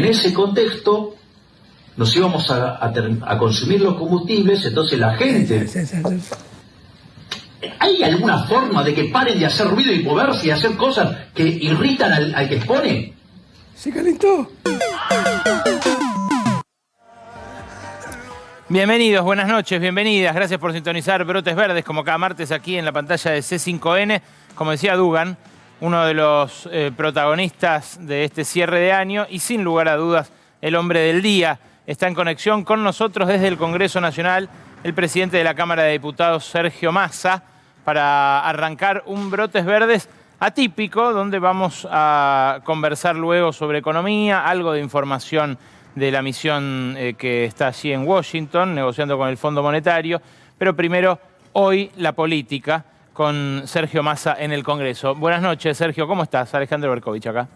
ese contexto nos íbamos a consumir los combustibles, entonces la gente... ¿Hay alguna forma de que paren de hacer ruido y moverse y hacer cosas que irritan al que expone? Se calentó. Bienvenidos, buenas noches, bienvenidas. Gracias por sintonizar Brotes Verdes, como cada martes aquí en la pantalla de C5N. Como decía Dugan, uno de los protagonistas de este cierre de año y sin lugar a dudas el hombre del día. Está en conexión con nosotros desde el Congreso Nacional el presidente de la Cámara de Diputados, Sergio Massa, para arrancar un Brotes Verdes atípico, donde vamos a conversar luego sobre economía, algo de información de la misión que está allí en Washington, negociando con el Fondo Monetario. Pero primero, hoy la política con Sergio Massa en el Congreso. Buenas noches, Sergio, ¿cómo estás? Alejandro Berkovich acá.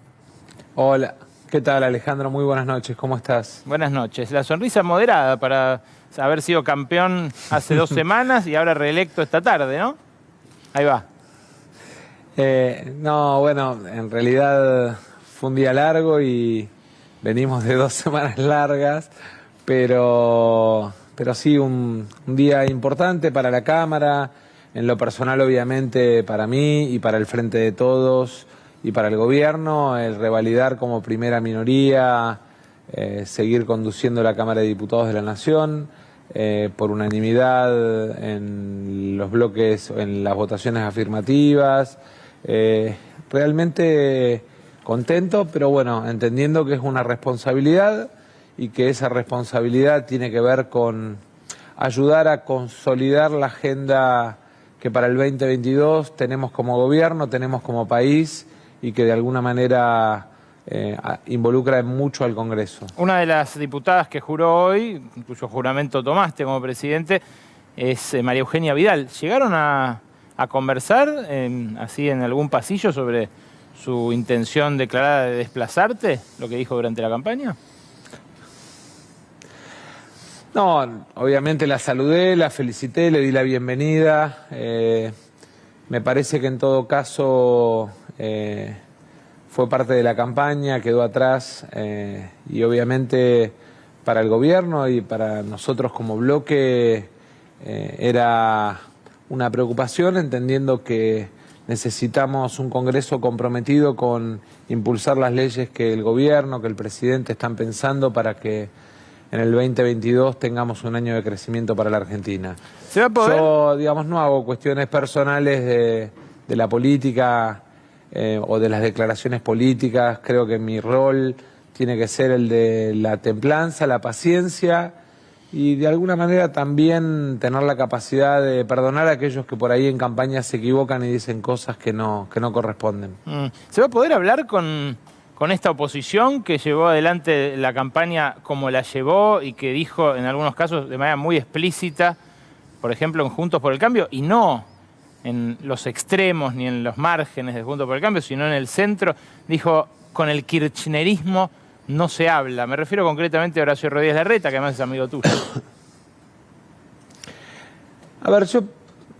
Hola, ¿qué tal, Alejandro? Muy buenas noches, ¿cómo estás? Buenas noches. La sonrisa moderada para haber sido campeón hace 2 semanas y ahora reelecto esta tarde, ¿no? Ahí va. No, bueno, en realidad fue un día largo y venimos de 2 semanas largas, pero sí un día importante para la Cámara, en lo personal obviamente para mí y para el Frente de Todos y para el Gobierno, el revalidar como primera minoría, seguir conduciendo la Cámara de Diputados de la Nación, por unanimidad en los bloques, en las votaciones afirmativas, realmente contento, pero bueno, entendiendo que es una responsabilidad y que esa responsabilidad tiene que ver con ayudar a consolidar la agenda que para el 2022 tenemos como gobierno, tenemos como país y que de alguna manera involucra mucho al Congreso. Una de las diputadas que juró hoy, cuyo juramento tomaste como presidente, es María Eugenia Vidal. ¿Llegaron a conversar así en algún pasillo sobre su intención declarada de desplazarte, lo que dijo durante la campaña? No, obviamente la saludé, la felicité, le di la bienvenida. Me parece que en todo caso fue parte de la campaña, quedó atrás y obviamente para el gobierno y para nosotros como bloque era una preocupación, entendiendo que necesitamos un Congreso comprometido con impulsar las leyes que el gobierno, que el presidente están pensando para que en el 2022 tengamos un año de crecimiento para la Argentina. ¿Se va a poder? Yo, digamos, no hago cuestiones personales de la política o de las declaraciones políticas. Creo que mi rol tiene que ser el de la templanza, la paciencia y de alguna manera también tener la capacidad de perdonar a aquellos que por ahí en campaña se equivocan y dicen cosas que no corresponden. ¿Se va a poder hablar con esta oposición que llevó adelante la campaña como la llevó y que dijo en algunos casos de manera muy explícita, por ejemplo en Juntos por el Cambio, y no en los extremos ni en los márgenes de Juntos por el Cambio, sino en el centro? Dijo, con el kirchnerismo no se habla. Me refiero concretamente a Horacio Rodríguez Larreta, que además es amigo tuyo. A ver, yo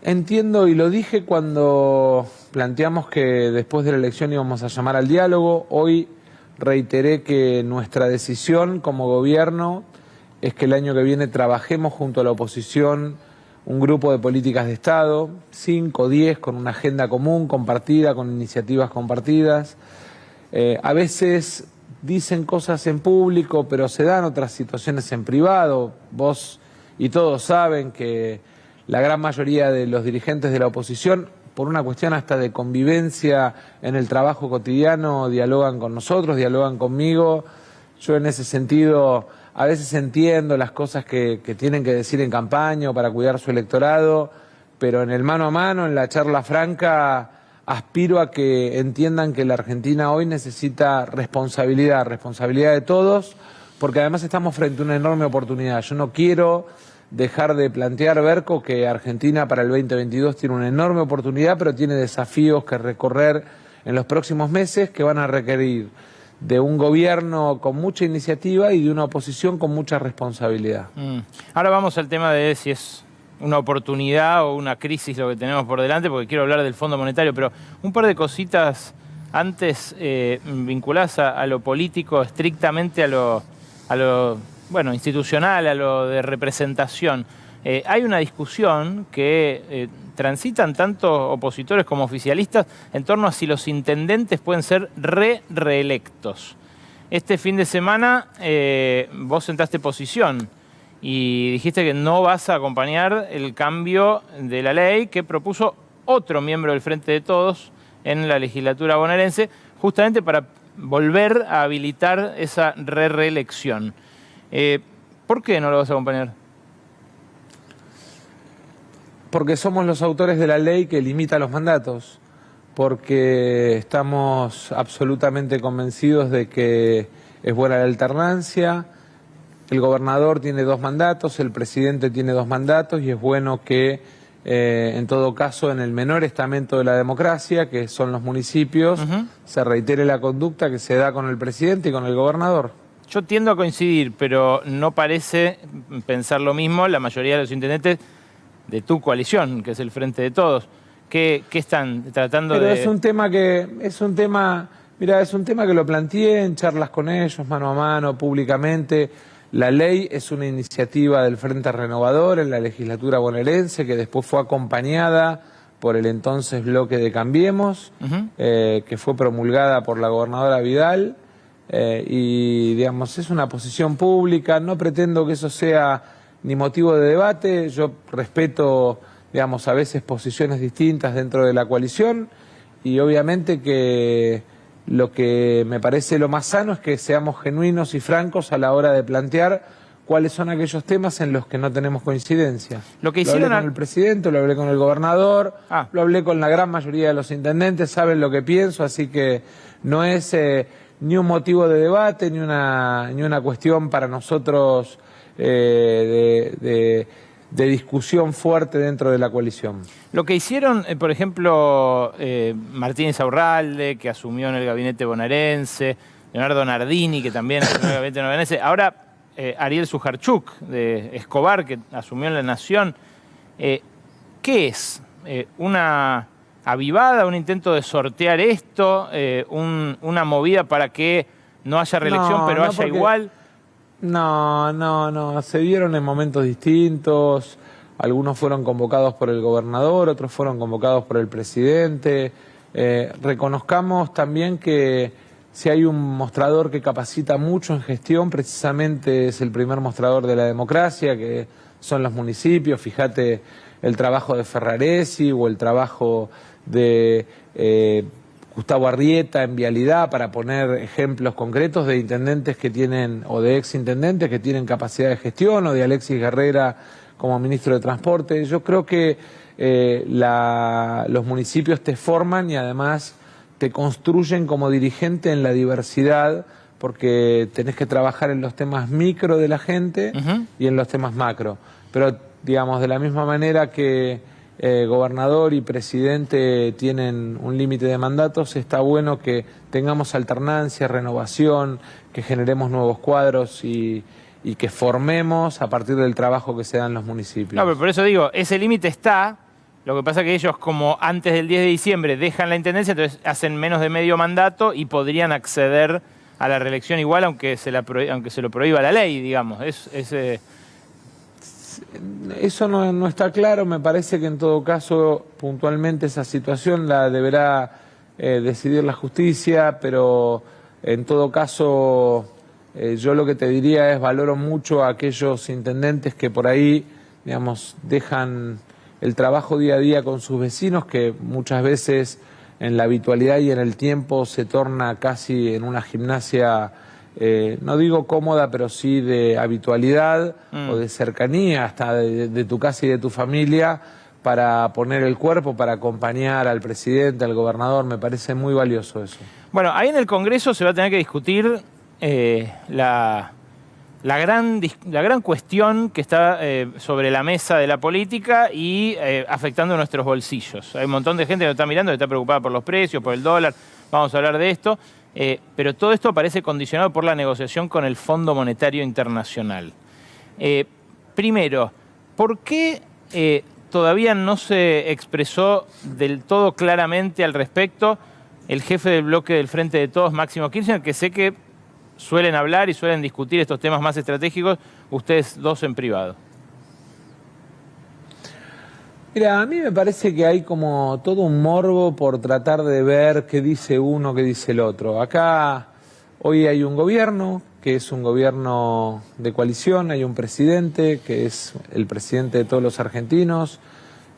entiendo y lo dije cuando planteamos que después de la elección íbamos a llamar al diálogo. Hoy reiteré que nuestra decisión como gobierno es que el año que viene trabajemos junto a la oposición un grupo de políticas de Estado, 5 o 10, con una agenda común, compartida, con iniciativas compartidas. A veces dicen cosas en público, pero se dan otras situaciones en privado. Vos y todos saben que la gran mayoría de los dirigentes de la oposición, por una cuestión hasta de convivencia en el trabajo cotidiano, dialogan con nosotros, dialogan conmigo. Yo en ese sentido a veces entiendo las cosas que tienen que decir en campaña o para cuidar su electorado, pero en el mano a mano, en la charla franca, aspiro a que entiendan que la Argentina hoy necesita responsabilidad de todos, porque además estamos frente a una enorme oportunidad. Yo no quiero dejar de plantear, Berco, que Argentina para el 2022 tiene una enorme oportunidad, pero tiene desafíos que recorrer en los próximos meses que van a requerir de un gobierno con mucha iniciativa y de una oposición con mucha responsabilidad. Ahora vamos al tema de si es una oportunidad o una crisis lo que tenemos por delante, porque quiero hablar del Fondo Monetario, pero un par de cositas antes vinculás a lo político estrictamente a lo bueno, institucional, a lo de representación. Hay una discusión que transitan tanto opositores como oficialistas en torno a si los intendentes pueden ser reelectos. Este fin de semana vos sentaste posición y dijiste que no vas a acompañar el cambio de la ley que propuso otro miembro del Frente de Todos en la legislatura bonaerense, justamente para volver a habilitar esa reelección. ¿Por qué no lo vas a acompañar? Porque somos los autores de la ley que limita los mandatos, porque estamos absolutamente convencidos de que es buena la alternancia, el gobernador tiene 2 mandatos, el presidente tiene 2 mandatos y es bueno que en todo caso en el menor estamento de la democracia, que son los municipios, se reitere la conducta que se da con el presidente y con el gobernador. Yo tiendo a coincidir, pero no parece pensar lo mismo la mayoría de los intendentes de tu coalición, que es el Frente de Todos. ¿Qué están tratando de...? Pero es un tema que lo planteé en charlas con ellos, mano a mano, públicamente. La ley es una iniciativa del Frente Renovador en la legislatura bonaerense, que después fue acompañada por el entonces bloque de Cambiemos, que fue promulgada por la gobernadora Vidal, y digamos, es una posición pública, no pretendo que eso sea ni motivo de debate, yo respeto, digamos, a veces posiciones distintas dentro de la coalición y obviamente que lo que me parece lo más sano es que seamos genuinos y francos a la hora de plantear cuáles son aquellos temas en los que no tenemos coincidencia. Lo hablé con el presidente, lo hablé con el gobernador, lo hablé con la gran mayoría de los intendentes, saben lo que pienso, así que no es ni un motivo de debate, ni una cuestión para nosotros de discusión fuerte dentro de la coalición. Lo que hicieron, por ejemplo, Martínez Aurralde, que asumió en el gabinete bonaerense, Leonardo Nardini, que también asumió en el gabinete bonaerense, ahora Ariel Sujarchuk, de Escobar, que asumió en La Nación. ¿Qué es? ¿Una avivada, un intento de sortear esto, una movida para que no haya reelección, pero haya igual? No, se dieron en momentos distintos, algunos fueron convocados por el gobernador, otros fueron convocados por el presidente. Reconozcamos también que si hay un mostrador que capacita mucho en gestión, precisamente es el primer mostrador de la democracia, que son los municipios. Fíjate el trabajo de Ferraresi o el trabajo de Gustavo Arrieta en Vialidad, para poner ejemplos concretos de intendentes que tienen, o de exintendentes que tienen capacidad de gestión, o de Alexis Guerrera como ministro de Transporte. Yo creo que los municipios te forman y además te construyen como dirigente en la diversidad, porque tenés que trabajar en los temas micro de la gente y en los temas macro. Pero, digamos, de la misma manera que gobernador y presidente tienen un límite de mandatos, está bueno que tengamos alternancia, renovación, que generemos nuevos cuadros y que formemos a partir del trabajo que se da en los municipios. No, pero por eso digo, ese límite está. Lo que pasa es que ellos, como antes del 10 de diciembre dejan la intendencia, entonces hacen menos de medio mandato y podrían acceder a la reelección igual, aunque se lo prohíba la ley, digamos. Eso no está claro. Me parece que en todo caso, puntualmente, esa situación la deberá decidir la justicia, pero en todo caso yo lo que te diría es valoro mucho a aquellos intendentes que por ahí, digamos, dejan el trabajo día a día con sus vecinos, que muchas veces en la habitualidad y en el tiempo se torna casi en una gimnasia, no digo cómoda, pero sí de habitualidad o de cercanía, hasta de tu casa y de tu familia, para poner el cuerpo, para acompañar al presidente, al gobernador. Me parece muy valioso eso. Bueno, ahí en el Congreso se va a tener que discutir la gran cuestión que está sobre la mesa de la política y afectando nuestros bolsillos. Hay un montón de gente que nos está mirando, que está preocupada por los precios, por el dólar. Vamos a hablar de esto. Pero todo esto parece condicionado por la negociación con el Fondo Monetario Internacional. Primero, ¿por qué todavía no se expresó del todo claramente al respecto el jefe del bloque del Frente de Todos, Máximo Kirchner, que sé que suelen hablar y suelen discutir estos temas más estratégicos, ustedes dos en privado. Mira, a mí me parece que hay como todo un morbo por tratar de ver qué dice uno, qué dice el otro. Acá hoy hay un gobierno que es un gobierno de coalición, hay un presidente que es el presidente de todos los argentinos,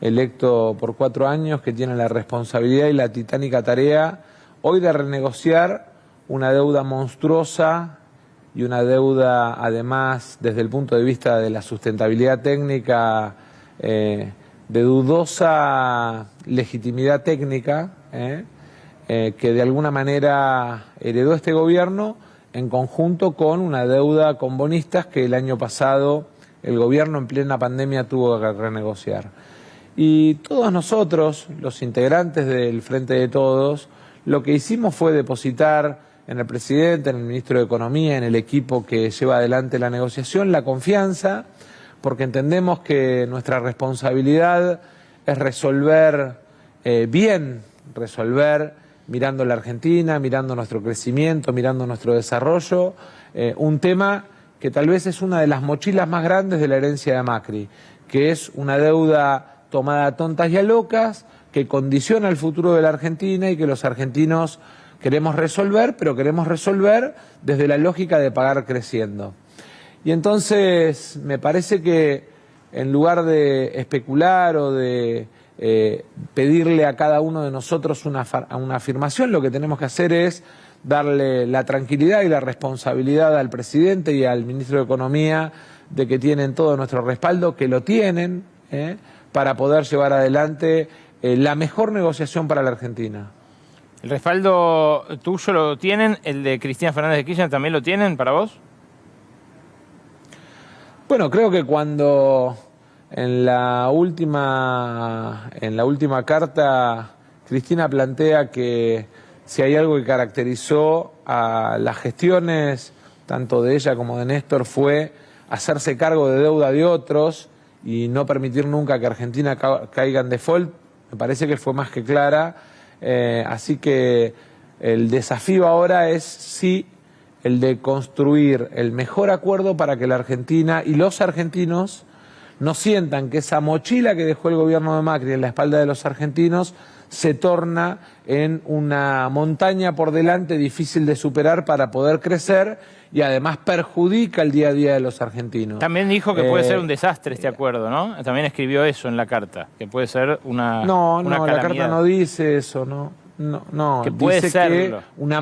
electo por 4 años, que tiene la responsabilidad y la titánica tarea hoy de renegociar una deuda monstruosa y una deuda además desde el punto de vista de la sustentabilidad técnica de dudosa legitimidad técnica, que de alguna manera heredó este gobierno en conjunto con una deuda con bonistas que el año pasado el gobierno en plena pandemia tuvo que renegociar. Y todos nosotros, los integrantes del Frente de Todos, lo que hicimos fue depositar en el presidente, en el ministro de Economía, en el equipo que lleva adelante la negociación, la confianza, porque entendemos que nuestra responsabilidad es resolver resolver mirando la Argentina, mirando nuestro crecimiento, mirando nuestro desarrollo, un tema que tal vez es una de las mochilas más grandes de la herencia de Macri, que es una deuda tomada a tontas y a locas, que condiciona el futuro de la Argentina y que los argentinos queremos resolver, pero queremos resolver desde la lógica de pagar creciendo. Y entonces me parece que en lugar de especular o de pedirle a cada uno de nosotros una afirmación, lo que tenemos que hacer es darle la tranquilidad y la responsabilidad al presidente y al ministro de Economía de que tienen todo nuestro respaldo, que lo tienen, para poder llevar adelante la mejor negociación para la Argentina. ¿El respaldo tuyo lo tienen? ¿El de Cristina Fernández de Kirchner también lo tienen para vos? Bueno, creo que cuando en la última carta Cristina plantea que si hay algo que caracterizó a las gestiones, tanto de ella como de Néstor, fue hacerse cargo de deuda de otros y no permitir nunca que Argentina caiga en default, me parece que fue más que clara. Así que el desafío ahora es sí el de construir el mejor acuerdo para que la Argentina y los argentinos no sientan que esa mochila que dejó el gobierno de Macri en la espalda de los argentinos se torna en una montaña por delante difícil de superar para poder crecer y además perjudica el día a día de los argentinos. También dijo que puede ser un desastre este acuerdo, ¿no? También escribió eso en la carta, que puede ser una calamidad. La carta no dice eso, no, que puede dice serlo. Que una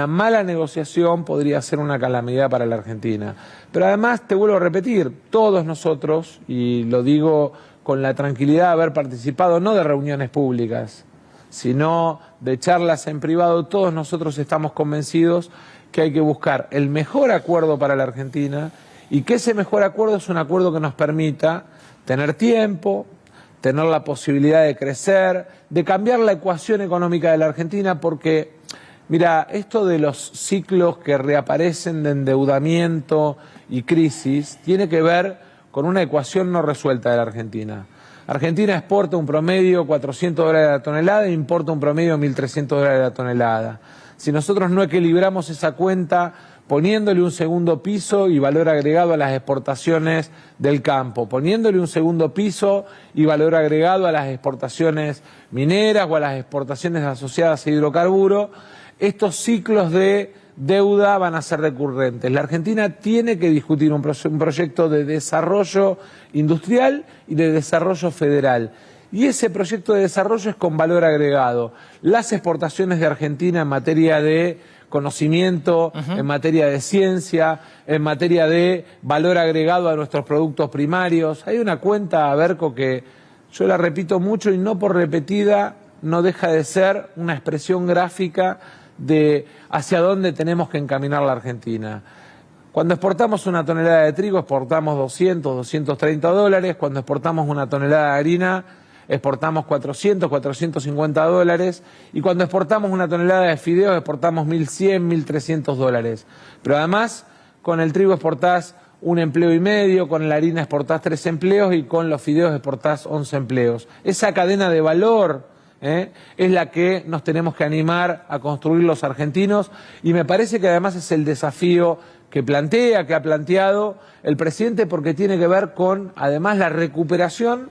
mala negociación podría ser una calamidad para la Argentina. Pero además, te vuelvo a repetir, todos nosotros, y lo digo con la tranquilidad de haber participado no de reuniones públicas, sino de charlas en privado, todos nosotros estamos convencidos que hay que buscar el mejor acuerdo para la Argentina y que ese mejor acuerdo es un acuerdo que nos permita tener tiempo, tener la posibilidad de crecer, de cambiar la ecuación económica de la Argentina, porque, mira, esto de los ciclos que reaparecen de endeudamiento y crisis tiene que ver con una ecuación no resuelta de la Argentina. Argentina exporta un promedio $400 la tonelada e importa un promedio $1.300 la tonelada. Si nosotros no equilibramos esa cuenta poniéndole un segundo piso y valor agregado a las exportaciones del campo, poniéndole un segundo piso y valor agregado a las exportaciones mineras o a las exportaciones asociadas a hidrocarburos, estos ciclos de deuda van a ser recurrentes. La Argentina tiene que discutir un proyecto de desarrollo industrial y de desarrollo federal. Y ese proyecto de desarrollo es con valor agregado. Las exportaciones de Argentina en materia de conocimiento, en materia de ciencia, en materia de valor agregado a nuestros productos primarios. Hay una cuenta, Berco, que yo la repito mucho y no por repetida no deja de ser una expresión gráfica de hacia dónde tenemos que encaminar la Argentina. Cuando exportamos una tonelada de trigo, exportamos $230. Cuando exportamos una tonelada de harina, exportamos $450. Y cuando exportamos una tonelada de fideos, exportamos $1.100, $1.300. Pero además, con el trigo exportás 1 empleo y medio, con la harina exportás 3 empleos y con los fideos exportás 11 empleos. Esa cadena de valor es la que nos tenemos que animar a construir los argentinos, y me parece que además es el desafío que ha planteado el presidente, porque tiene que ver con, además, la recuperación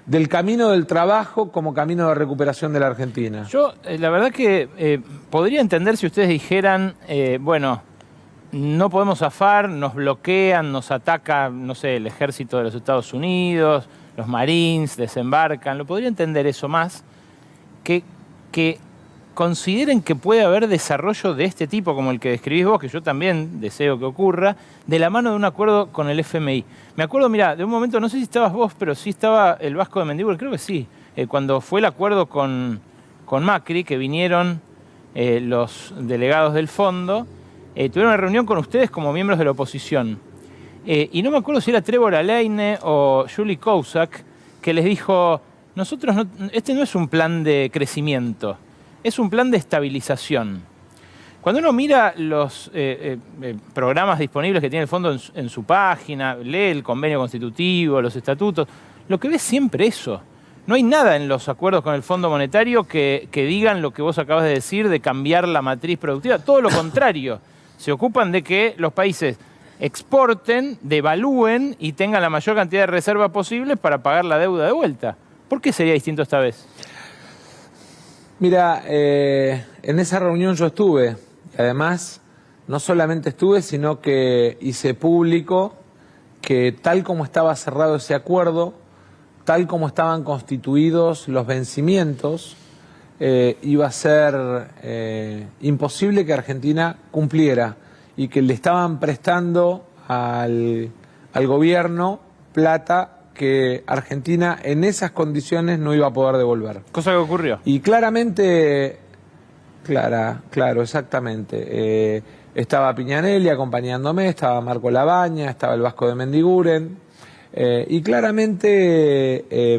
del camino del trabajo como camino de recuperación de la Argentina. Yo, la verdad que podría entender si ustedes dijeran, bueno, no podemos zafar, nos bloquean, nos ataca, no sé, el ejército de los Estados Unidos, los Marines desembarcan, lo podría entender eso más, que consideren que puede haber desarrollo de este tipo, como el que describís vos, que yo también deseo que ocurra, de la mano de un acuerdo con el FMI. Me acuerdo, mira, de un momento, no sé si estabas vos, pero sí estaba el Vasco de Mendívil, creo que sí, cuando fue el acuerdo con Macri, que vinieron los delegados del fondo, tuvieron una reunión con ustedes como miembros de la oposición. Y no me acuerdo si era Trevor Aleine o Julie Kousak, que les dijo, este no es un plan de crecimiento, es un plan de estabilización. Cuando uno mira los programas disponibles que tiene el fondo en su página, lee el convenio constitutivo, los estatutos, lo que ve es siempre eso. No hay nada en los acuerdos con el Fondo Monetario que digan lo que vos acabas de decir, de cambiar la matriz productiva. Todo lo contrario. Se ocupan de que los países exporten, devalúen y tengan la mayor cantidad de reservas posibles para pagar la deuda de vuelta. ¿Por qué sería distinto esta vez? Mira, en esa reunión yo estuve. Además, no solamente estuve, sino que hice público que tal como estaba cerrado ese acuerdo, tal como estaban constituidos los vencimientos, iba a ser imposible que Argentina cumpliera, y que le estaban prestando al gobierno plata que Argentina en esas condiciones no iba a poder devolver. Cosa que ocurrió. Y claramente, claro, exactamente. Estaba Piñanelli acompañándome, estaba Marco Labaña, estaba el Vasco de Mendiguren, y claramente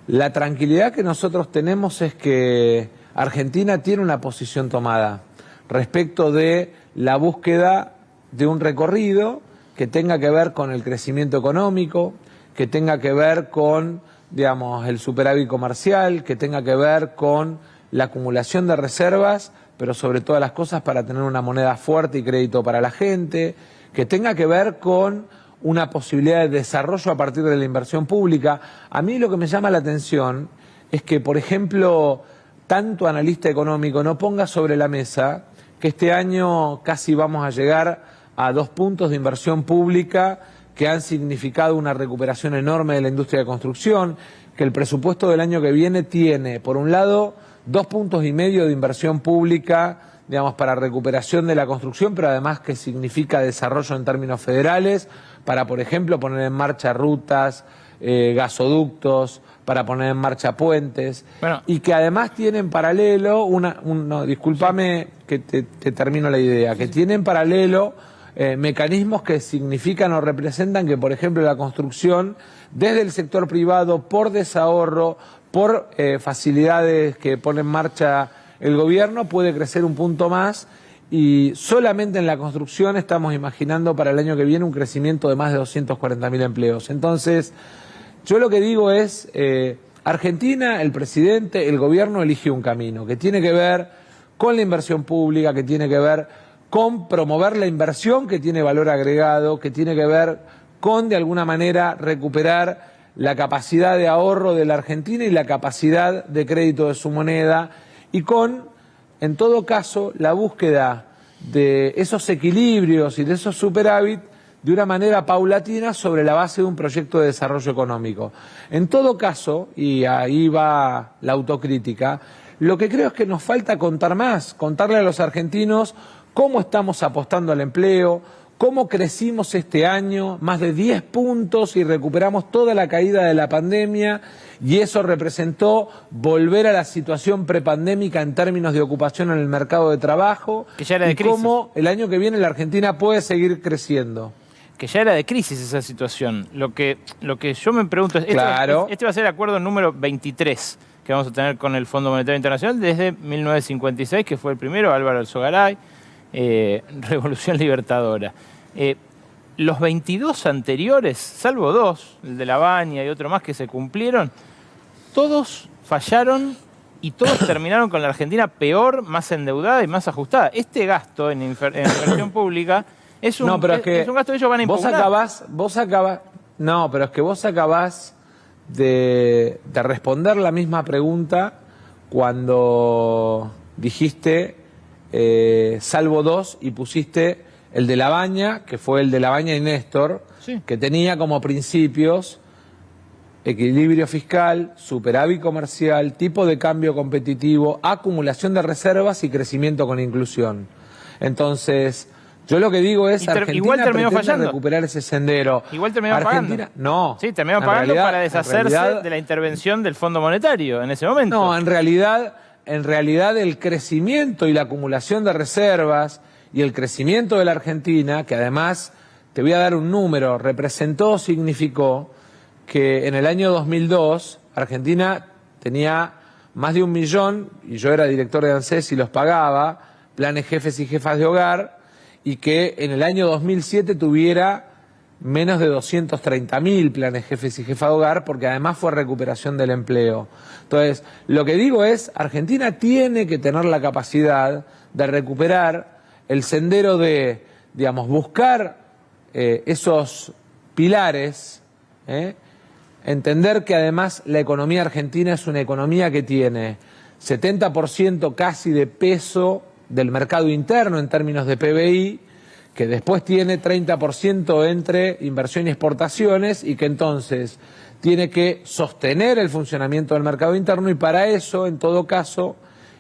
la tranquilidad que nosotros tenemos es que Argentina tiene una posición tomada respecto de la búsqueda de un recorrido que tenga que ver con el crecimiento económico, que tenga que ver con, digamos, el superávit comercial, que tenga que ver con la acumulación de reservas, pero sobre todas las cosas para tener una moneda fuerte y crédito para la gente, que tenga que ver con una posibilidad de desarrollo a partir de la inversión pública. A mí lo que me llama la atención es que, por ejemplo, tanto analista económico no ponga sobre la mesa que este año casi vamos a llegar a 2 puntos de inversión pública que han significado una recuperación enorme de la industria de construcción, que el presupuesto del año que viene tiene, por un lado, 2,5 puntos de inversión pública, digamos, para recuperación de la construcción, pero además que significa desarrollo en términos federales, para, por ejemplo, poner en marcha rutas, gasoductos, para poner en marcha puentes, bueno, y que además tiene en paralelo, discúlpame que te termino la idea, que tiene en paralelo mecanismos que significan o representan que, por ejemplo, la construcción desde el sector privado, por desahorro, por facilidades que pone en marcha el gobierno, puede crecer 1 punto más, y solamente en la construcción estamos imaginando para el año que viene un crecimiento de más de 240.000 empleos. Entonces, yo lo que digo es, Argentina, el presidente, el gobierno elige un camino que tiene que ver con la inversión pública, que tiene que ver con promover la inversión que tiene valor agregado, que tiene que ver con, de alguna manera, recuperar la capacidad de ahorro de la Argentina y la capacidad de crédito de su moneda, y con, en todo caso, la búsqueda de esos equilibrios y de esos superávit de una manera paulatina sobre la base de un proyecto de desarrollo económico. En todo caso, y ahí va la autocrítica, lo que creo es que nos falta contar más, contarle a los argentinos cómo estamos apostando al empleo, cómo crecimos este año, más de 10 puntos y recuperamos toda la caída de la pandemia, y eso representó volver a la situación prepandémica en términos de ocupación en el mercado de trabajo, que ya era de crisis, cómo el año que viene la Argentina puede seguir creciendo. Que ya era de crisis esa situación. Lo que yo me pregunto es, este va a ser el acuerdo número 23 que vamos a tener con el Fondo Monetario Internacional desde 1956, que fue el primero, Álvaro Alzogaray, Revolución Libertadora. Los 22 anteriores, salvo 2, el de La Baña y otro más que se cumplieron, todos fallaron y todos terminaron con la Argentina peor, más endeudada y más ajustada. Este gasto en inversión pública es un, no, pero es un gasto que ellos van a impugnar. Vos acabás, no, pero es que vos acabás de responder la misma pregunta cuando dijiste salvo dos y pusiste el de Labaña, que fue el de Labaña y Néstor, sí, que tenía como principios equilibrio fiscal, superávit comercial, tipo de cambio competitivo, acumulación de reservas y crecimiento con inclusión. Entonces, yo lo que digo es, Argentina pretende recuperar ese sendero. Igual terminó Argentina, pagando. No. Sí, terminó pagando para deshacerse de la intervención del Fondo Monetario en ese momento. No, en realidad el crecimiento y la acumulación de reservas y el crecimiento de la Argentina, que además, te voy a dar un número, significó que en el año 2002 Argentina tenía más de 1 millón, y yo era director de ANSES y los pagaba, planes jefes y jefas de hogar, y que en el año 2007 tuviera menos de 230.000 planes jefes y jefas de hogar, porque además fue recuperación del empleo. Entonces, lo que digo es, Argentina tiene que tener la capacidad de recuperar el sendero de, digamos, buscar esos pilares, entender que además la economía argentina es una economía que tiene 70% casi de peso del mercado interno en términos de PBI, que después tiene 30% entre inversión y exportaciones y que entonces tiene que sostener el funcionamiento del mercado interno y para eso, en todo caso,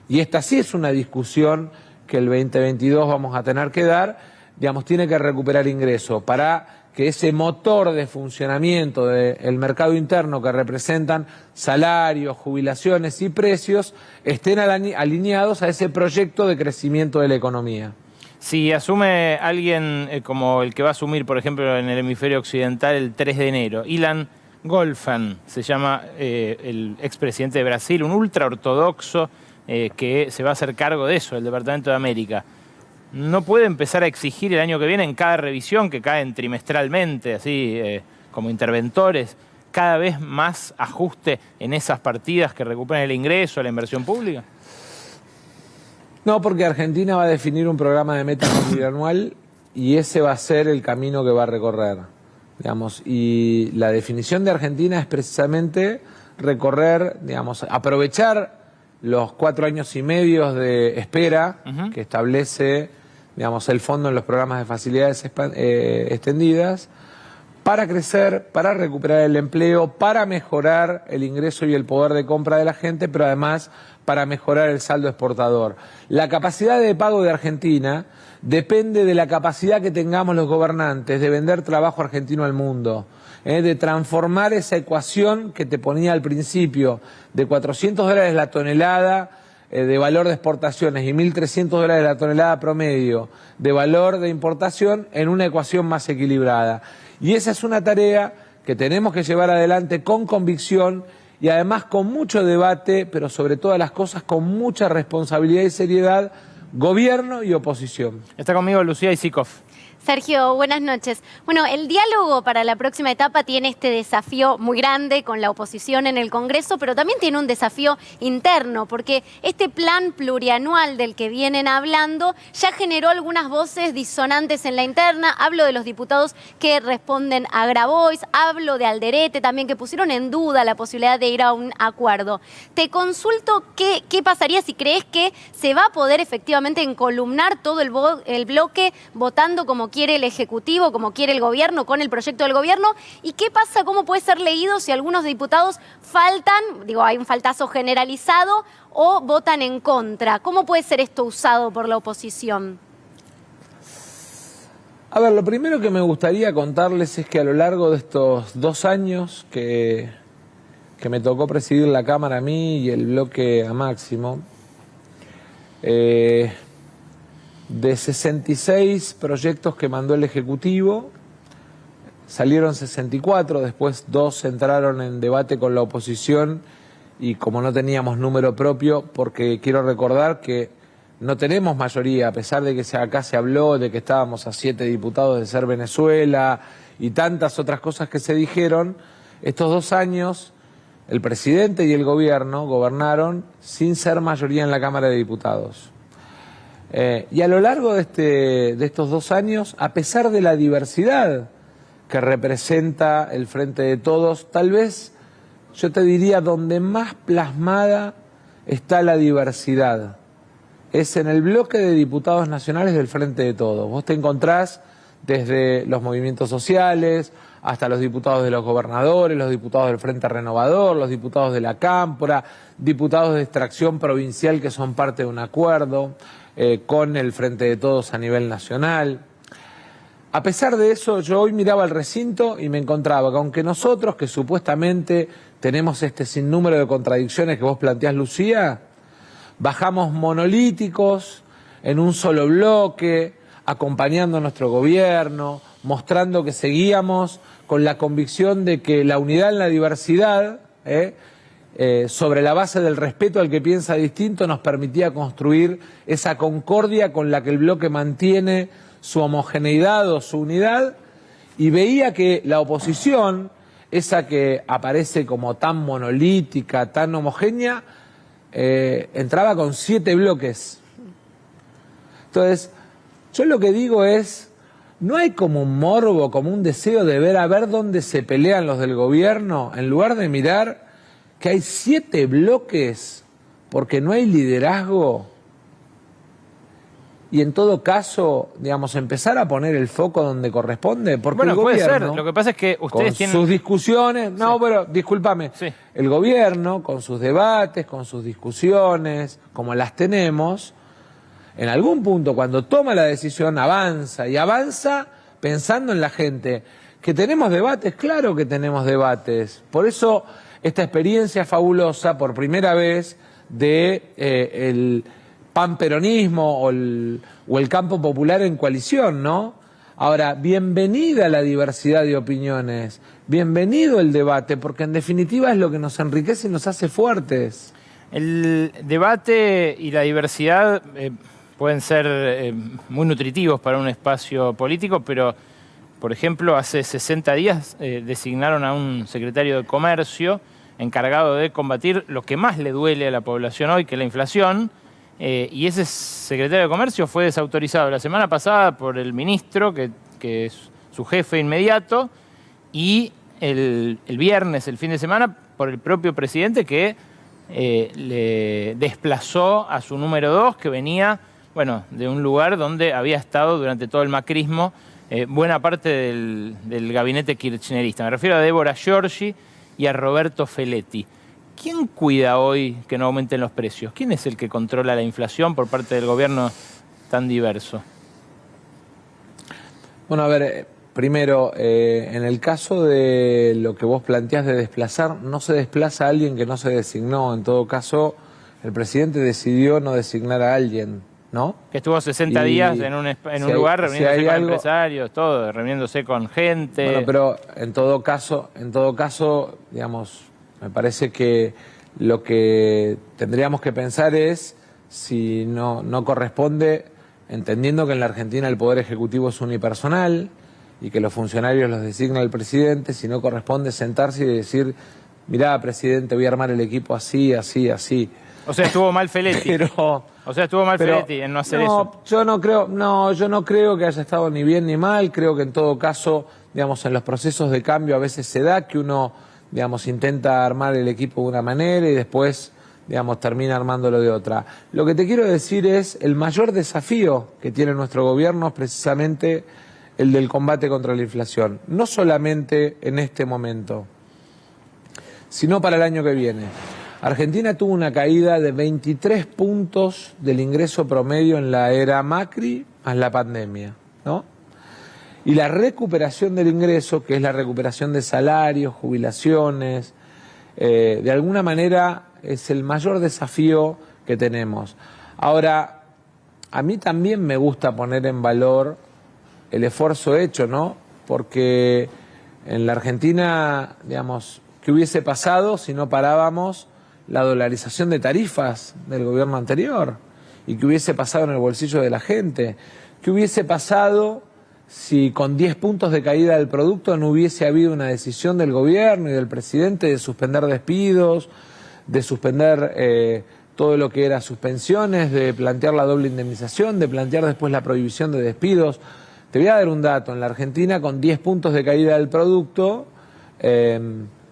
y esta sí es una discusión que el 2022 vamos a tener que dar, digamos, tiene que recuperar ingresos para que ese motor de funcionamiento del mercado interno que representan salarios, jubilaciones y precios estén alineados a ese proyecto de crecimiento de la economía. Si asume alguien como el que va a asumir, por ejemplo, en el hemisferio occidental el 3 de enero, Ilan Golfan, se llama el expresidente de Brasil, un ultraortodoxo que se va a hacer cargo de eso, del Departamento de América. ¿No puede empezar a exigir el año que viene en cada revisión que caen trimestralmente, así como interventores, cada vez más ajuste en esas partidas que recuperan el ingreso, la inversión pública? No, porque Argentina va a definir un programa de meta multianual y ese va a ser el camino que va a recorrer, digamos. Y la definición de Argentina es precisamente recorrer, digamos, aprovechar los 4 años y medio de espera que establece, digamos, el fondo en los programas de facilidades extendidas, para crecer, para recuperar el empleo, para mejorar el ingreso y el poder de compra de la gente, pero además para mejorar el saldo exportador. La capacidad de pago de Argentina depende de la capacidad que tengamos los gobernantes de vender trabajo argentino al mundo, de transformar esa ecuación que te ponía al principio de $400 la tonelada de valor de exportaciones y $1.300 la tonelada promedio de valor de importación en una ecuación más equilibrada. Y esa es una tarea que tenemos que llevar adelante con convicción y además con mucho debate, pero sobre todas las cosas con mucha responsabilidad y seriedad, gobierno y oposición. Está conmigo Lucía Isikoff. Sergio, buenas noches. Bueno, el diálogo para la próxima etapa tiene este desafío muy grande con la oposición en el Congreso, pero también tiene un desafío interno, porque este plan plurianual del que vienen hablando ya generó algunas voces disonantes en la interna. Hablo de los diputados que responden a Grabois, hablo de Alderete también, que pusieron en duda la posibilidad de ir a un acuerdo. Te consulto qué pasaría si crees que se va a poder efectivamente encolumnar todo el bloque votando como quiere el Ejecutivo, como quiere el Gobierno, con el proyecto del Gobierno, y qué pasa, cómo puede ser leído si algunos diputados faltan, digo, hay un faltazo generalizado, o votan en contra. ¿Cómo puede ser esto usado por la oposición? A ver, lo primero que me gustaría contarles es que a lo largo de estos 2 años que me tocó presidir la Cámara a mí y el bloque a Máximo, de 66 proyectos que mandó el Ejecutivo, salieron 64, después 2 entraron en debate con la oposición y como no teníamos número propio, porque quiero recordar que no tenemos mayoría, a pesar de que acá se habló de que estábamos a 7 diputados de ser Venezuela y tantas otras cosas que se dijeron, estos 2 años el presidente y el gobierno gobernaron sin ser mayoría en la Cámara de Diputados. Y a lo largo de estos 2 años, a pesar de la diversidad que representa el Frente de Todos, tal vez yo te diría donde más plasmada está la diversidad es en el bloque de diputados nacionales del Frente de Todos. Vos te encontrás desde los movimientos sociales hasta los diputados de los gobernadores, los diputados del Frente Renovador, los diputados de la Cámpora, diputados de extracción provincial que son parte de un acuerdo con el Frente de Todos a nivel nacional. A pesar de eso, yo hoy miraba el recinto y me encontraba que aunque nosotros, que supuestamente tenemos este sinnúmero de contradicciones que vos planteás, Lucía, bajamos monolíticos en un solo bloque, acompañando a nuestro gobierno, mostrando que seguíamos con la convicción de que la unidad en la diversidad, sobre la base del respeto al que piensa distinto, nos permitía construir esa concordia con la que el bloque mantiene su homogeneidad o su unidad, y veía que la oposición, esa que aparece como tan monolítica, tan homogénea, entraba con 7 bloques. Entonces, yo lo que digo es, ¿no hay como un morbo, como un deseo de ver a ver dónde se pelean los del gobierno, en lugar de mirar que hay 7 bloques porque no hay liderazgo? Y en todo caso, digamos, empezar a poner el foco donde corresponde, porque bueno, el gobierno, puede ser. Lo que pasa es que ustedes con tienen sus discusiones, no, sí. pero discúlpame, Sí. el gobierno con sus debates, con sus discusiones, como las tenemos, en algún punto cuando toma la decisión avanza y avanza pensando en la gente. Que tenemos debates, claro que tenemos debates. Por eso esta experiencia fabulosa, por primera vez, de el panperonismo o el campo popular en coalición, ¿no? Ahora, bienvenida la diversidad de opiniones, bienvenido el debate, porque en definitiva es lo que nos enriquece y nos hace fuertes. El debate y la diversidad pueden ser muy nutritivos para un espacio político, pero, por ejemplo, hace 60 días designaron a un secretario de Comercio encargado de combatir lo que más le duele a la población hoy, que es la inflación, y ese secretario de Comercio fue desautorizado la semana pasada por el ministro, que es su jefe inmediato, y el viernes, el fin de semana, por el propio presidente, que le desplazó a su número 2, que venía, bueno, de un lugar donde había estado durante todo el macrismo buena parte del gabinete kirchnerista. Me refiero a Débora Giorgi y a Roberto Feletti. ¿Quién cuida hoy que no aumenten los precios? ¿Quién es el que controla la inflación por parte del gobierno tan diverso? Bueno, a ver, primero, en el caso de lo que vos planteás de desplazar, no se desplaza a alguien que no se designó. En todo caso, el presidente decidió no designar a alguien, ¿no? Que estuvo 60 días en un lugar reuniéndose con empresarios, todo, reuniéndose con gente. Bueno, pero en todo caso, digamos, me parece que lo que tendríamos que pensar es si no corresponde, entendiendo que en la Argentina el Poder Ejecutivo es unipersonal y que los funcionarios los designa el presidente, si no corresponde sentarse y decir, mirá, presidente, voy a armar el equipo así, así, así. O sea, estuvo mal Feletti. Feletti en no hacer eso. Yo no creo que haya estado ni bien ni mal. Creo que en todo caso, digamos, en los procesos de cambio a veces se da que uno, digamos, intenta armar el equipo de una manera y después, digamos, termina armándolo de otra. Lo que te quiero decir es, el mayor desafío que tiene nuestro gobierno es precisamente el del combate contra la inflación. No solamente en este momento, sino para el año que viene. Argentina tuvo una caída de 23 puntos del ingreso promedio en la era Macri más la pandemia, ¿no? Y la recuperación del ingreso, que es la recuperación de salarios, jubilaciones, de alguna manera es el mayor desafío que tenemos. Ahora, a mí también me gusta poner en valor el esfuerzo hecho, ¿no? Porque en la Argentina, digamos, ¿qué hubiese pasado si no parábamos la dolarización de tarifas del gobierno anterior? ¿Y qué hubiese pasado en el bolsillo de la gente? ¿Qué hubiese pasado si con 10 puntos de caída del producto no hubiese habido una decisión del gobierno y del presidente de suspender despidos, de suspender todo lo que era suspensiones, de plantear la doble indemnización, de plantear después la prohibición de despidos. Te voy a dar un dato, en la Argentina con 10 puntos de caída del producto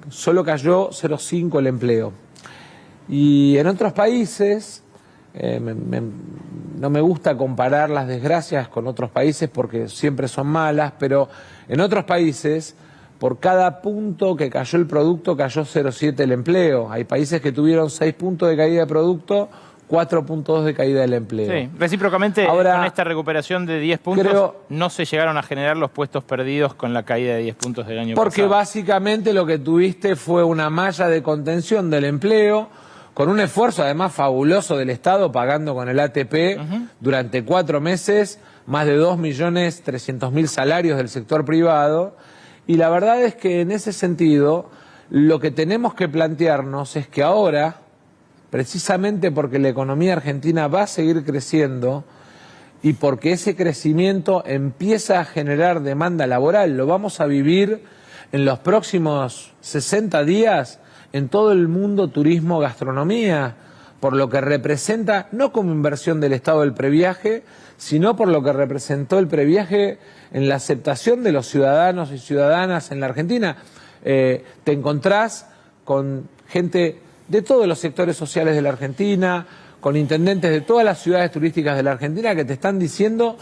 solo cayó 0,5 el empleo. Y en otros países, no me gusta comparar las desgracias con otros países porque siempre son malas, pero en otros países, por cada punto que cayó el producto, cayó 0,7 el empleo. Hay países que tuvieron 6 puntos de caída de producto, 4,2 de caída del empleo. Sí, recíprocamente, ahora, con esta recuperación de 10 puntos, no se llegaron a generar los puestos perdidos con la caída de 10 puntos del año pasado. Porque básicamente lo que tuviste fue una malla de contención del empleo, con un esfuerzo además fabuloso del Estado, pagando con el ATP durante 4 meses más de 2.300.000 salarios del sector privado. Y la verdad es que en ese sentido, lo que tenemos que plantearnos es que ahora, precisamente porque la economía argentina va a seguir creciendo y porque ese crecimiento empieza a generar demanda laboral, lo vamos a vivir en los próximos 60 días en todo el mundo turismo, gastronomía, por lo que representa, no como inversión del Estado del previaje, sino por lo que representó el previaje en la aceptación de los ciudadanos y ciudadanas en la Argentina. Te encontrás con gente de todos los sectores sociales de la Argentina, con intendentes de todas las ciudades turísticas de la Argentina que te están diciendo: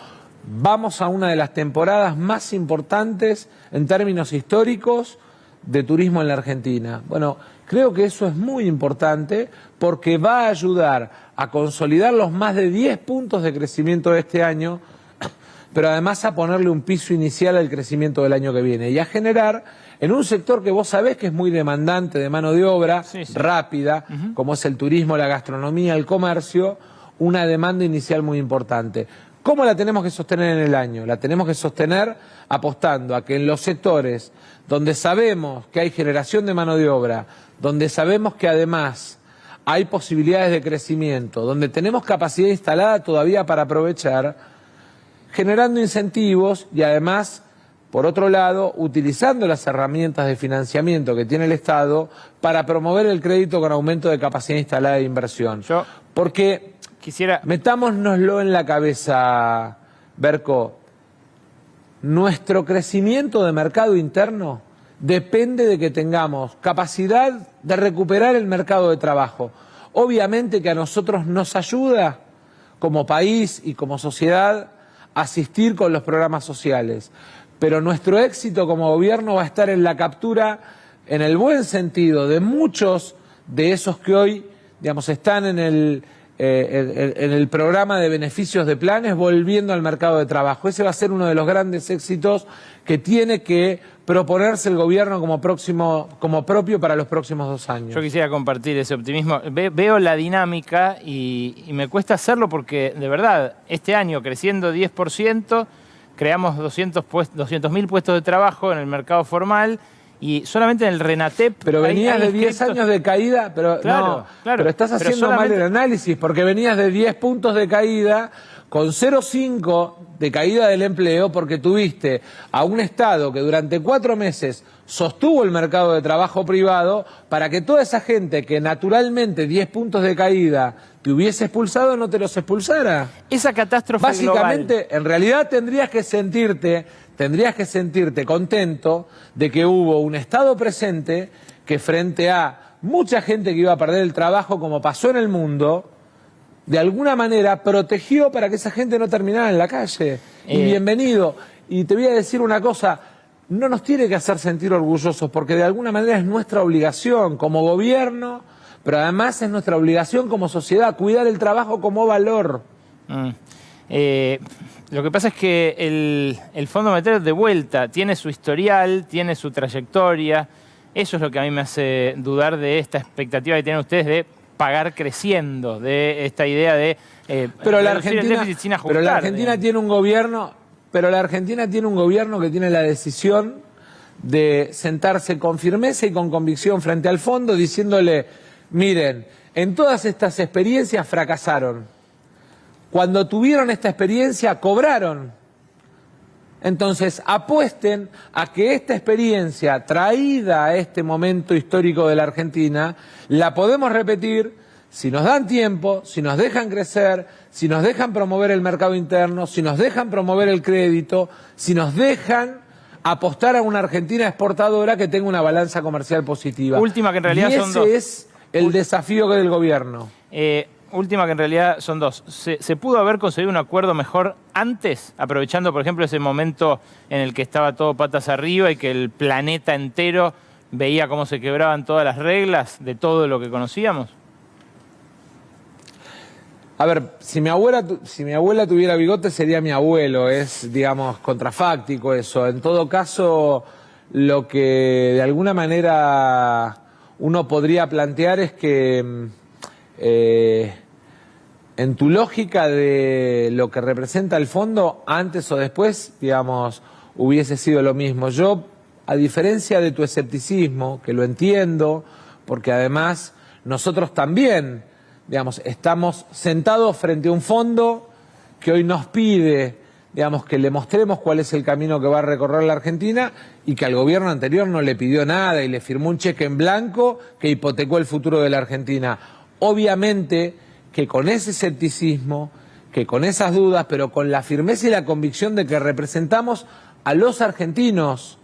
vamos a una de las temporadas más importantes en términos históricos de turismo en la Argentina. Bueno, creo que eso es muy importante porque va a ayudar a consolidar los más de 10 puntos de crecimiento de este año, pero además a ponerle un piso inicial al crecimiento del año que viene y a generar en un sector que vos sabés que es muy demandante de mano de obra, rápida, como es el turismo, la gastronomía, el comercio, una demanda inicial muy importante. ¿Cómo la tenemos que sostener en el año? La tenemos que sostener apostando a que en los sectores donde sabemos que hay generación de mano de obra, donde sabemos que además hay posibilidades de crecimiento, donde tenemos capacidad instalada todavía para aprovechar, generando incentivos y además, por otro lado, utilizando las herramientas de financiamiento que tiene el Estado para promover el crédito con aumento de capacidad instalada de inversión. Porque, metámonoslo en la cabeza, Berco, nuestro crecimiento de mercado interno depende de que tengamos capacidad de recuperar el mercado de trabajo. Obviamente que a nosotros nos ayuda como país y como sociedad a asistir con los programas sociales, pero nuestro éxito como gobierno va a estar en la captura, en el buen sentido, de muchos de esos que hoy, digamos, están en el programa de beneficios de planes, volviendo al mercado de trabajo. Ese va a ser uno de los grandes éxitos que tiene que proponerse el gobierno como propio para los próximos 2 años. Yo quisiera compartir ese optimismo. Veo la dinámica y me cuesta hacerlo porque, de verdad, este año creciendo 10%, creamos 200.000 puestos de trabajo en el mercado formal. Y solamente en el Renatep... Pero venías de 10 años de caída, pero pero estás haciendo mal el análisis, porque venías de 10 puntos de caída con 0,5 de caída del empleo, porque tuviste a un Estado que durante 4 meses sostuvo el mercado de trabajo privado para que toda esa gente que naturalmente 10 puntos de caída te hubiese expulsado, no te los expulsara. Esa catástrofe básicamente, global. En realidad tendrías que sentirte contento de que hubo un Estado presente que frente a mucha gente que iba a perder el trabajo, como pasó en el mundo, de alguna manera protegió para que esa gente no terminara en la calle. Y bienvenido. Y te voy a decir una cosa, no nos tiene que hacer sentir orgullosos, porque de alguna manera es nuestra obligación como gobierno, pero además es nuestra obligación como sociedad, cuidar el trabajo como valor. Lo que pasa es que el Fondo Monetario de vuelta tiene su historial, tiene su trayectoria. Eso es lo que a mí me hace dudar de esta expectativa que tienen ustedes de pagar creciendo, de esta idea de pero la reducir el déficit sin ajustar. Pero la Argentina tiene un gobierno, que tiene la decisión de sentarse con firmeza y con convicción frente al fondo, diciéndole: miren, en todas estas experiencias fracasaron. Cuando tuvieron esta experiencia, cobraron. Entonces, apuesten a que esta experiencia traída a este momento histórico de la Argentina, la podemos repetir si nos dan tiempo, si nos dejan crecer, si nos dejan promover el mercado interno, si nos dejan promover el crédito, si nos dejan apostar a una Argentina exportadora que tenga una balanza comercial positiva. Última, que en realidad son dos. Ese es el desafío del gobierno. Última, que en realidad son dos. ¿Se pudo haber conseguido un acuerdo mejor antes, aprovechando, por ejemplo, ese momento en el que estaba todo patas arriba y que el planeta entero veía cómo se quebraban todas las reglas de todo lo que conocíamos? A ver, si mi abuela tuviera bigote sería mi abuelo, es, digamos, contrafáctico eso. En todo caso, lo que de alguna manera uno podría plantear es que en tu lógica de lo que representa el fondo, antes o después, digamos, hubiese sido lo mismo. Yo, a diferencia de tu escepticismo, que lo entiendo, porque además nosotros también, digamos, estamos sentados frente a un fondo que hoy nos pide, digamos, que le mostremos cuál es el camino que va a recorrer la Argentina y que al gobierno anterior no le pidió nada y le firmó un cheque en blanco que hipotecó el futuro de la Argentina. Obviamente que con ese escepticismo, que con esas dudas, pero con la firmeza y la convicción de que representamos a los argentinos,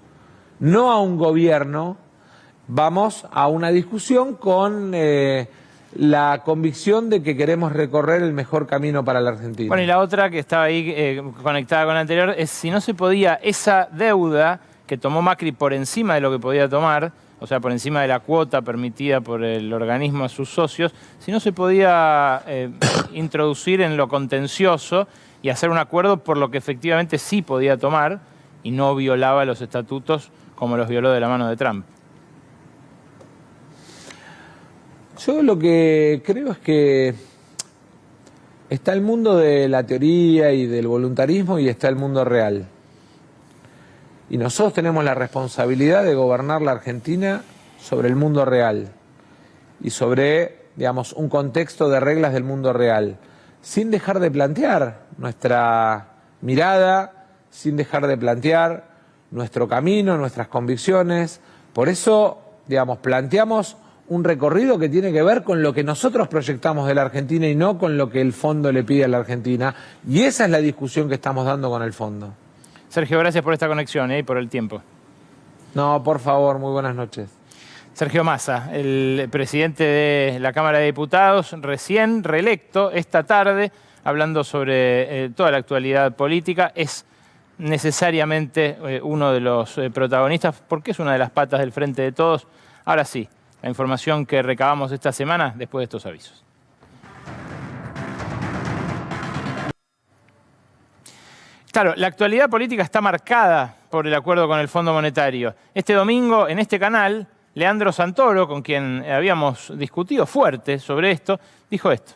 no a un gobierno, vamos a una discusión con la convicción de que queremos recorrer el mejor camino para la Argentina. Bueno, y la otra que estaba ahí conectada con la anterior es si no se podía esa deuda que tomó Macri por encima de lo que podía tomar, o sea, por encima de la cuota permitida por el organismo a sus socios, si no se podía introducir en lo contencioso y hacer un acuerdo por lo que efectivamente sí podía tomar y no violaba los estatutos como los violó de la mano de Trump. Yo lo que creo es que está el mundo de la teoría y del voluntarismo y está el mundo real. Y nosotros tenemos la responsabilidad de gobernar la Argentina sobre el mundo real y sobre, digamos, un contexto de reglas del mundo real, sin dejar de plantear nuestra mirada, sin dejar de plantear nuestro camino, nuestras convicciones. Por eso, digamos, planteamos un recorrido que tiene que ver con lo que nosotros proyectamos de la Argentina y no con lo que el fondo le pide a la Argentina. Y esa es la discusión que estamos dando con el fondo. Sergio, gracias por esta conexión y por el tiempo. No, por favor, muy buenas noches. Sergio Massa, el presidente de la Cámara de Diputados, recién reelecto esta tarde, hablando sobre toda la actualidad política, es necesariamente uno de los protagonistas porque es una de las patas del Frente de Todos. Ahora sí, la información que recabamos esta semana después de estos avisos. Claro, la actualidad política está marcada por el acuerdo con el Fondo Monetario. Este domingo, en este canal, Leandro Santoro, con quien habíamos discutido fuerte sobre esto, dijo esto.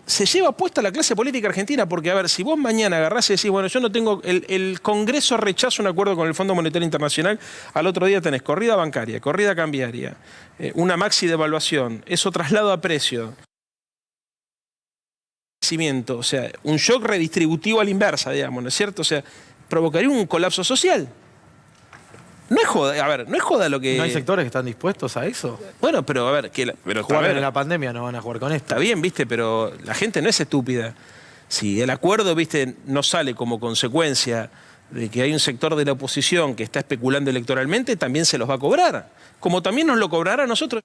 Se lleva puesta la clase política argentina porque, a ver, si vos mañana agarrás y decís, bueno, yo no tengo, el Congreso rechaza un acuerdo con el Fondo Monetario Internacional, al otro día tenés corrida bancaria, corrida cambiaria, una maxi devaluación, eso traslado a precio. O sea, un shock redistributivo a la inversa, digamos, ¿no es cierto? O sea, provocaría un colapso social. No es joda, a ver, no es joda lo que... ¿No hay sectores que están dispuestos a eso? Bueno, pero a ver... Jugaron en la pandemia, no van a jugar con esto. Está bien, viste, pero la gente no es estúpida. Si el acuerdo, viste, no sale como consecuencia de que hay un sector de la oposición que está especulando electoralmente, también se los va a cobrar. Como también nos lo cobrará a nosotros.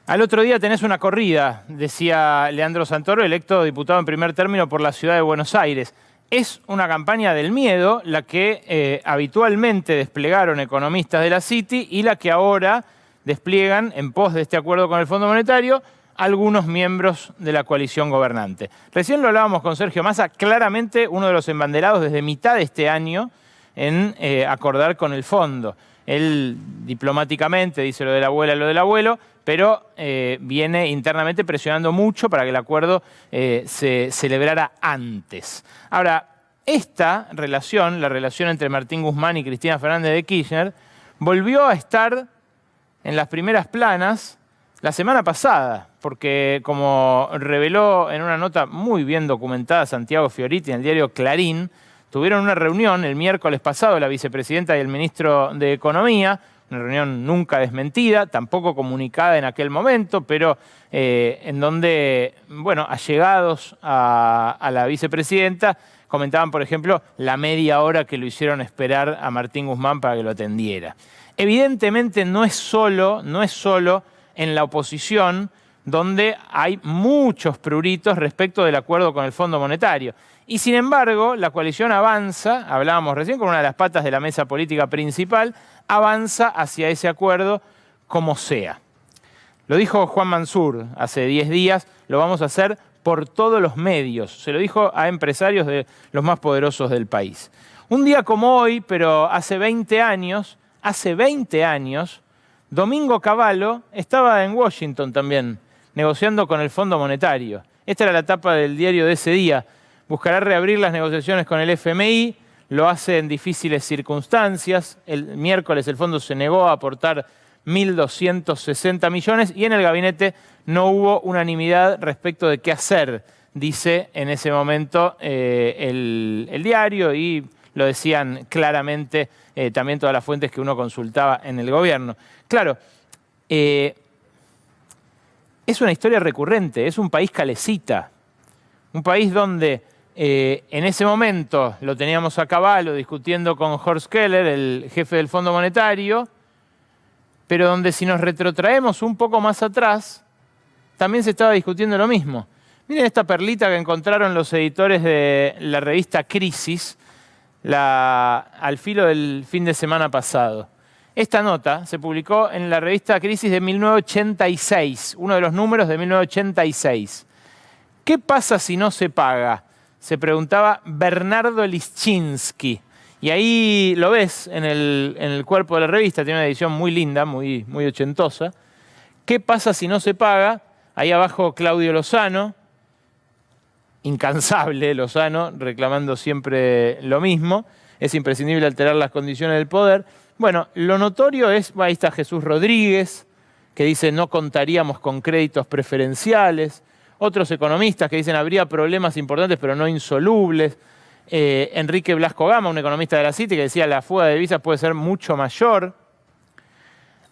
Al otro día tenés una corrida, decía Leandro Santoro, electo diputado en primer término por la ciudad de Buenos Aires. Es una campaña del miedo la que habitualmente desplegaron economistas de la City y la que ahora despliegan, en pos de este acuerdo con el Fondo Monetario, algunos miembros de la coalición gobernante. Recién lo hablábamos con Sergio Massa, claramente uno de los embanderados desde mitad de este año en acordar con el fondo. Él diplomáticamente dice lo de la abuela, lo del abuelo, pero viene internamente presionando mucho para que el acuerdo se celebrara antes. Ahora, esta relación, la relación entre Martín Guzmán y Cristina Fernández de Kirchner, volvió a estar en las primeras planas la semana pasada, porque como reveló en una nota muy bien documentada Santiago Fioriti en el diario Clarín, tuvieron una reunión el miércoles pasado la vicepresidenta y el ministro de Economía, una reunión nunca desmentida, tampoco comunicada en aquel momento, pero en donde, bueno, allegados a la vicepresidenta comentaban, por ejemplo, la media hora que lo hicieron esperar a Martín Guzmán para que lo atendiera. Evidentemente no es solo en la oposición donde hay muchos pruritos respecto del acuerdo con el Fondo Monetario. Y sin embargo, la coalición avanza, hablábamos recién con una de las patas de la mesa política principal, avanza hacia ese acuerdo como sea. Lo dijo Juan Mansur hace 10 días, lo vamos a hacer por todos los medios. Se lo dijo a empresarios de los más poderosos del país. Un día como hoy, pero hace 20 años, Domingo Cavallo estaba en Washington también, negociando con el Fondo Monetario. Esta era la tapa del diario de ese día. Buscará reabrir las negociaciones con el FMI, lo hace en difíciles circunstancias. El miércoles el fondo se negó a aportar 1.260 millones y en el gabinete no hubo unanimidad respecto de qué hacer, dice en ese momento el diario, y lo decían claramente también todas las fuentes que uno consultaba en el gobierno. Claro, es una historia recurrente, es un país calecita, un país donde en ese momento lo teníamos a Cavallo discutiendo con Horst Keller, el jefe del Fondo Monetario, pero donde si nos retrotraemos un poco más atrás, también se estaba discutiendo lo mismo. Miren esta perlita que encontraron los editores de la revista Crisis al filo del fin de semana pasado. Esta nota se publicó en la revista Crisis de 1986, uno de los números de 1986. ¿Qué pasa si no se paga?, se preguntaba Bernardo Liszczynski. Y ahí lo ves en el cuerpo de la revista, tiene una edición muy linda, muy ochentosa. ¿Qué pasa si no se paga? Ahí abajo Claudio Lozano, incansable Lozano, reclamando siempre lo mismo. Es imprescindible alterar las condiciones del poder. Bueno, lo notorio es, ahí está Jesús Rodríguez, que dice no contaríamos con créditos preferenciales. Otros economistas que dicen habría problemas importantes pero no insolubles. Enrique Blasco Gama, un economista de la City, que decía la fuga de divisas puede ser mucho mayor.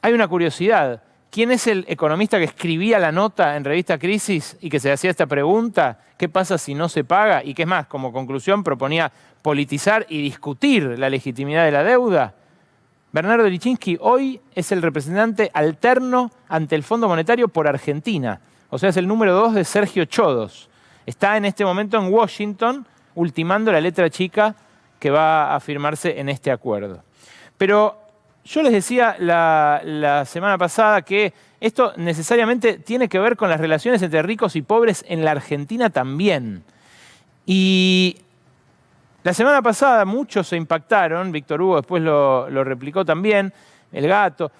Hay una curiosidad. ¿Quién es el economista que escribía la nota en Revista Crisis y que se hacía esta pregunta? ¿Qué pasa si no se paga? Y que es más, como conclusión proponía politizar y discutir la legitimidad de la deuda. Bernardo Liszczynski hoy es el representante alterno ante el Fondo Monetario por Argentina. O sea, es el número 2 de Sergio Chodos. Está en este momento en Washington, ultimando la letra chica que va a firmarse en este acuerdo. Pero yo les decía la semana pasada que esto necesariamente tiene que ver con las relaciones entre ricos y pobres en la Argentina también. Y la semana pasada muchos se impactaron, Víctor Hugo después lo replicó también, el Gato,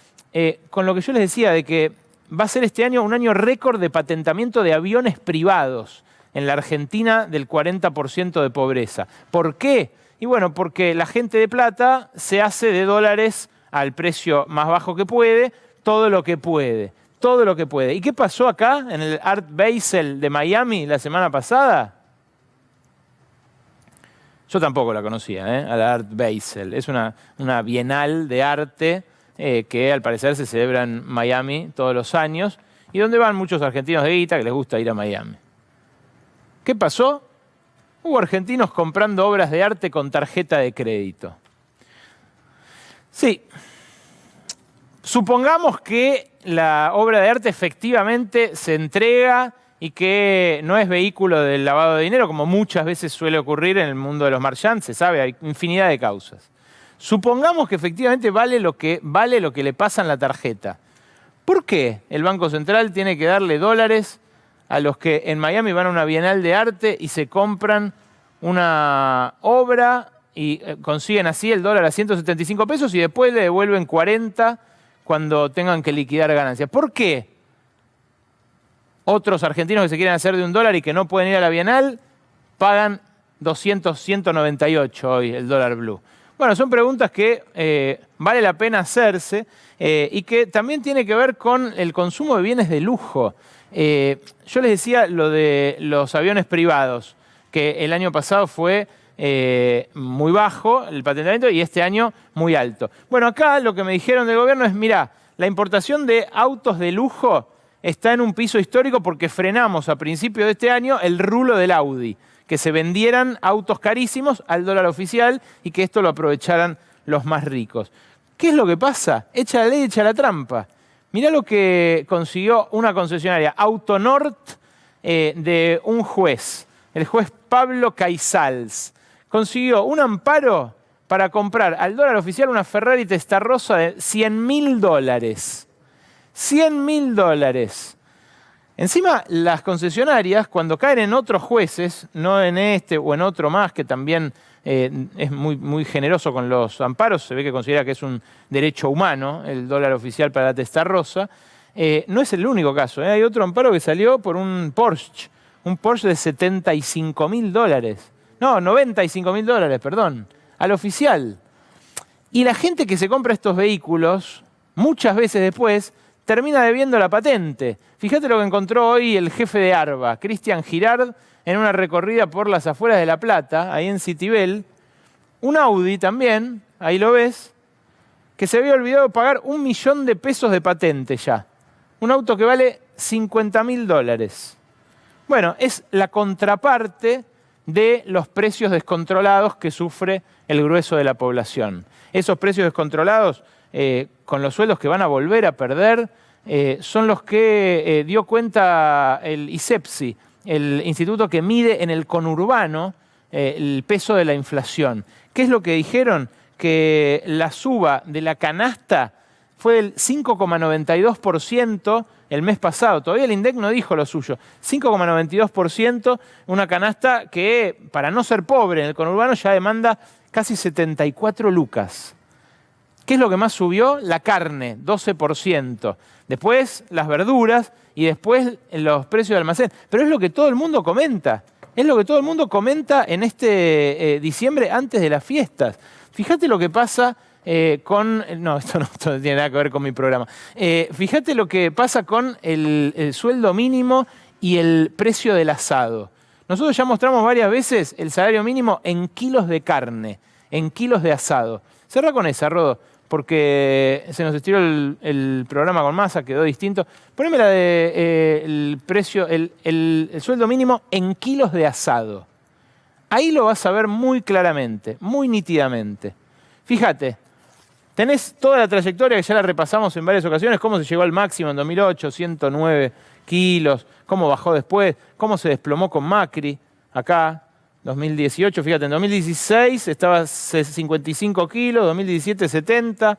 con lo que yo les decía de que va a ser este año un año récord de patentamiento de aviones privados en la Argentina del 40% de pobreza. ¿Por qué? Y bueno, porque la gente de plata se hace de dólares al precio más bajo que puede, todo lo que puede. ¿Y qué pasó acá en el Art Basel de Miami la semana pasada? Yo tampoco la conocía, a la Art Basel. Es una bienal de arte que al parecer se celebra en Miami todos los años y donde van muchos argentinos de guita que les gusta ir a Miami. ¿Qué pasó? Hubo argentinos comprando obras de arte con tarjeta de crédito. Sí. Supongamos que la obra de arte efectivamente se entrega y que no es vehículo del lavado de dinero, como muchas veces suele ocurrir en el mundo de los marchands, se sabe, hay infinidad de causas. Supongamos que efectivamente vale lo que le pasa en la tarjeta. ¿Por qué el Banco Central tiene que darle dólares a los que en Miami van a una bienal de arte y se compran una obra y consiguen así el dólar a 175 pesos y después le devuelven 40 cuando tengan que liquidar ganancias? ¿Por qué otros argentinos que se quieren hacer de $1 y que no pueden ir a la bienal pagan 200, 198 hoy el dólar blue? Bueno, son preguntas que vale la pena hacerse y que también tiene que ver con el consumo de bienes de lujo. Yo les decía lo de los aviones privados, que el año pasado fue muy bajo el patentamiento y este año muy alto. Bueno, acá lo que me dijeron del gobierno es, mirá, la importación de autos de lujo está en un piso histórico porque frenamos a principio de este año el rulo del Audi, que se vendieran autos carísimos al dólar oficial y que esto lo aprovecharan los más ricos. ¿Qué es lo que pasa? Echa la ley, echa la trampa. Mirá lo que consiguió una concesionaria, Autonort, de un juez, el juez Pablo Caizals. Consiguió un amparo para comprar al dólar oficial una Ferrari Testarossa de $100.000. $100.000. Encima, las concesionarias, cuando caen en otros jueces, no en este o en otro más, que también es muy generoso con los amparos, se ve que considera que es un derecho humano el dólar oficial para la Testarossa, no es el único caso. Hay otro amparo que salió por un Porsche de $75.000. No, $95.000, perdón, al oficial. Y la gente que se compra estos vehículos, muchas veces después, termina debiendo la patente. Fíjate lo que encontró hoy el jefe de ARBA, Cristian Girard, en una recorrida por las afueras de La Plata, ahí en Citibel. Un Audi también, ahí lo ves, que se había olvidado de pagar $1 millón de patente ya. Un auto que vale $50.000. Bueno, es la contraparte de los precios descontrolados que sufre el grueso de la población. Esos precios descontrolados, con los sueldos que van a volver a perder, son los que dio cuenta el ISEPSI, el instituto que mide en el conurbano el peso de la inflación. ¿Qué es lo que dijeron? Que la suba de la canasta fue del 5,92% el mes pasado. Todavía el INDEC no dijo lo suyo. 5,92%, una canasta que, para no ser pobre en el conurbano, ya demanda casi 74 lucas. ¿Qué es lo que más subió? La carne, 12%. Después las verduras y después los precios de almacén. Pero es lo que todo el mundo comenta. Es lo que todo el mundo comenta en este diciembre antes de las fiestas. Fíjate lo que pasa con... No, esto no tiene nada que ver con mi programa. Fíjate lo que pasa con el sueldo mínimo y el precio del asado. Nosotros ya mostramos varias veces el salario mínimo en kilos de carne, en kilos de asado. Cerra con esa, Rodo, porque se nos estiró el programa con Massa, quedó distinto. Poneme la de el precio, el sueldo mínimo en kilos de asado. Ahí lo vas a ver muy claramente, muy nítidamente. Fíjate, tenés toda la trayectoria que ya la repasamos en varias ocasiones, cómo se llegó al máximo en 2008, 109 kilos, cómo bajó después, cómo se desplomó con Macri, acá, 2018, fíjate, en 2016 estaba 55 kilos, 2017 70,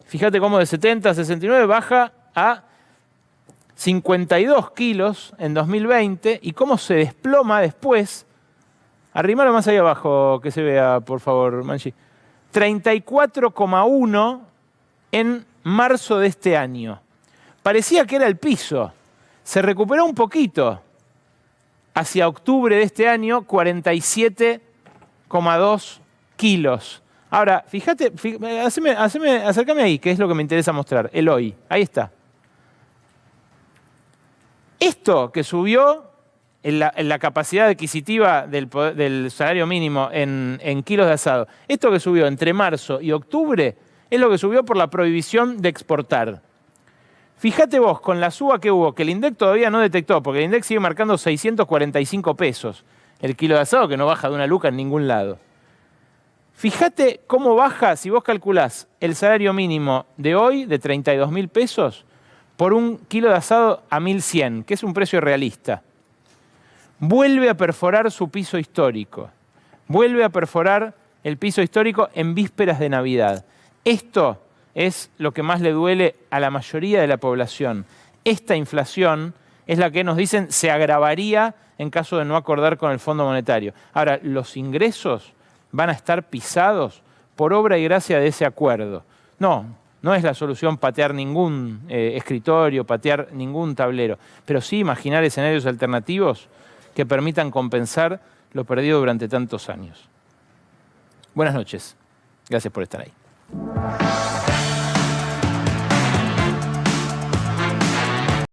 fíjate cómo de 70 a 69 baja a 52 kilos en 2020 y cómo se desploma después. Arrimalo más ahí abajo, que se vea, por favor, Manchi. 34,1 en marzo de este año. Parecía que era el piso. Se recuperó un poquito. Hacia octubre de este año, 47,2 kilos. Ahora, fíjate, acércame ahí, que es lo que me interesa mostrar. El hoy. Ahí está. Esto que subió en la capacidad adquisitiva del salario mínimo en kilos de asado, esto que subió entre marzo y octubre es lo que subió por la prohibición de exportar. Fíjate vos, con la suba que hubo, que el INDEC todavía no detectó, porque el INDEC sigue marcando 645 pesos el kilo de asado, que no baja de una luca en ningún lado. Fíjate cómo baja, si vos calculás el salario mínimo de hoy, de 32.000 pesos, por un kilo de asado a 1.100, que es un precio realista. Vuelve a perforar su piso histórico. Vuelve a perforar el piso histórico en vísperas de Navidad. Esto es lo que más le duele a la mayoría de la población. Esta inflación es la que nos dicen se agravaría en caso de no acordar con el Fondo Monetario. Ahora, los ingresos van a estar pisados por obra y gracia de ese acuerdo. No es la solución patear ningún escritorio, patear ningún tablero, pero sí imaginar escenarios alternativos que permitan compensar lo perdido durante tantos años. Buenas noches. Gracias por estar ahí.